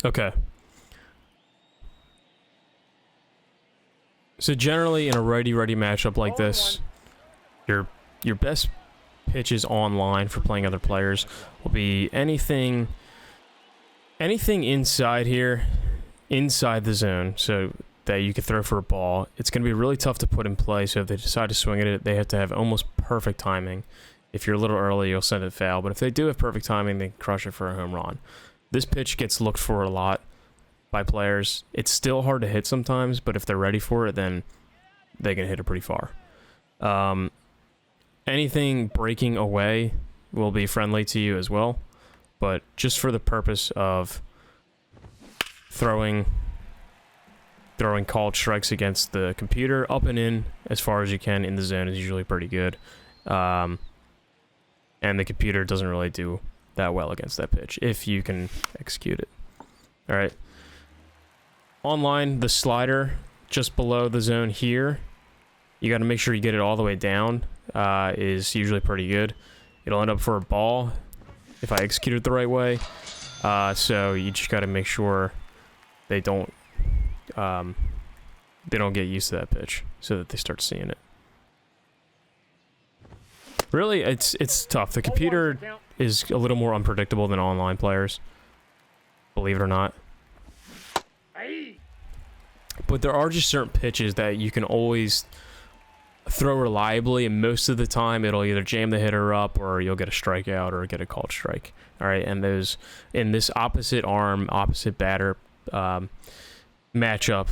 Okay. So generally in a righty-righty matchup like this, your best pitches online for playing other players will be anything inside here, inside the zone, so that you can throw for a ball. It's going to be really tough to put in play, so if they decide to swing at it, they have to have almost perfect timing. If you're a little early, you'll send it foul, but if they do have perfect timing, they can crush it for a home run. This pitch gets looked for a lot by players. It's still hard to hit sometimes, but if they're ready for it, then they can hit it pretty far. Anything breaking away will be friendly to you as well, but just for the purpose of throwing called strikes against the computer, up and in as far as you can in the zone is usually pretty good. And the computer doesn't really do that well against that pitch if you can execute it. All right. Online, the slider just below the zone here, you got to make sure you get it all the way down, is usually pretty good. It'll end up for a ball if I execute it the right way. So you just got to make sure they don't get used to that pitch so that they start seeing it. Really, it's tough. The computer is a little more unpredictable than online players, believe it or not. But there are just certain pitches that you can always throw reliably, and most of the time it'll either jam the hitter up or you'll get a strikeout or get a called strike. All right, and those in this opposite arm, opposite batter matchup,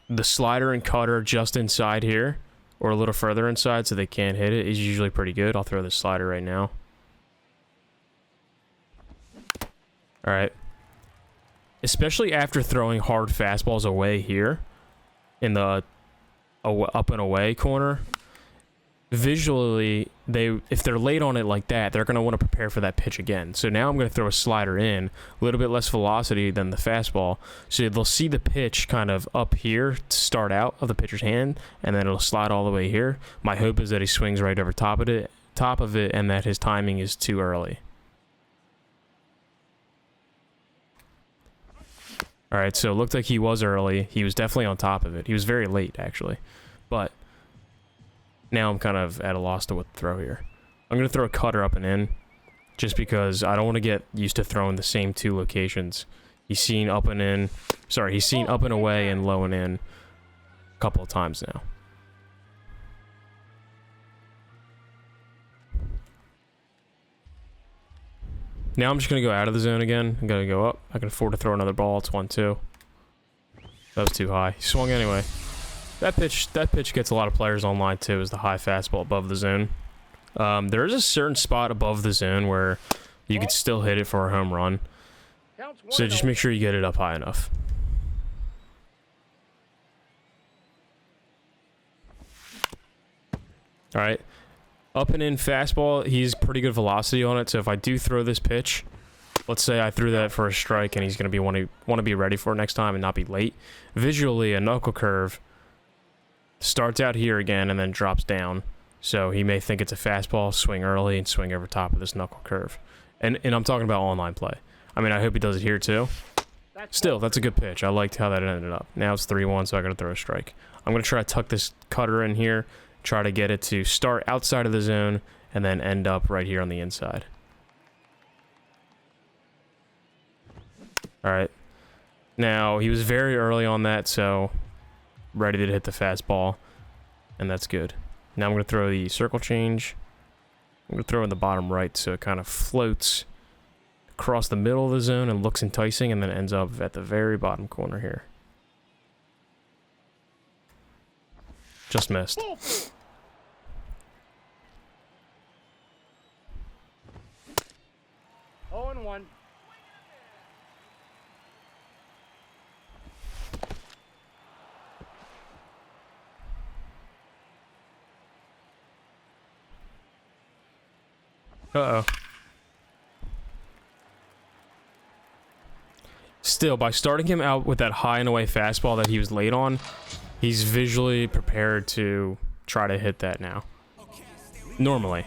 the slider and cutter just inside here or a little further inside so they can't hit it is usually pretty good. I'll throw the slider right now. All right. Especially after throwing hard fastballs away here in the up and away corner, visually, if they're late on it like that, they're going to want to prepare for that pitch again. So now I'm going to throw a slider in, a little bit less velocity than the fastball, so they'll see the pitch kind of up here to start out of the pitcher's hand, and then it'll slide all the way here. My hope is that he swings right over top of it, and that his timing is too early. All right, so it looked like he was early. He was definitely on top of it. He was very late, actually. But now I'm kind of at a loss to what to throw here. I'm going to throw a cutter up and in, just because I don't want to get used to throwing the same two locations. He's seen up and in. Sorry, he's seen up and away and low and in a couple of times now. Now I'm just going to go out of the zone again. I'm going to go up. I can afford to throw another ball. It's 1-2. That was too high. He swung anyway. That pitch gets a lot of players online too, is the high fastball above the zone. There is a certain spot above the zone where you could still hit it for a home run. So just make sure you get it up high enough. All right. Up and in fastball, he's pretty good velocity on it, so if I do throw this pitch, let's say I threw that for a strike and he's going to want to be ready for it next time and not be late. Visually, a knuckle curve starts out here again and then drops down, so he may think it's a fastball, swing early, and swing over top of this knuckle curve. And I'm talking about online play. I mean, I hope he does it here too. Still, that's a good pitch. I liked how that ended up. Now it's 3-1, so I got to throw a strike. I'm going to try to tuck this cutter in here, try to get it to start outside of the zone and then end up right here on the inside. All right. Now, he was very early on that, so ready to hit the fastball, and that's good. Now I'm going to throw the circle change. I'm going to throw in the bottom right so it kind of floats across the middle of the zone and looks enticing, and then ends up at the very bottom corner here. Just missed. 0-1. Uh-oh. Still, by starting him out with that high and away fastball that he was late on, he's visually prepared to try to hit that now. Normally.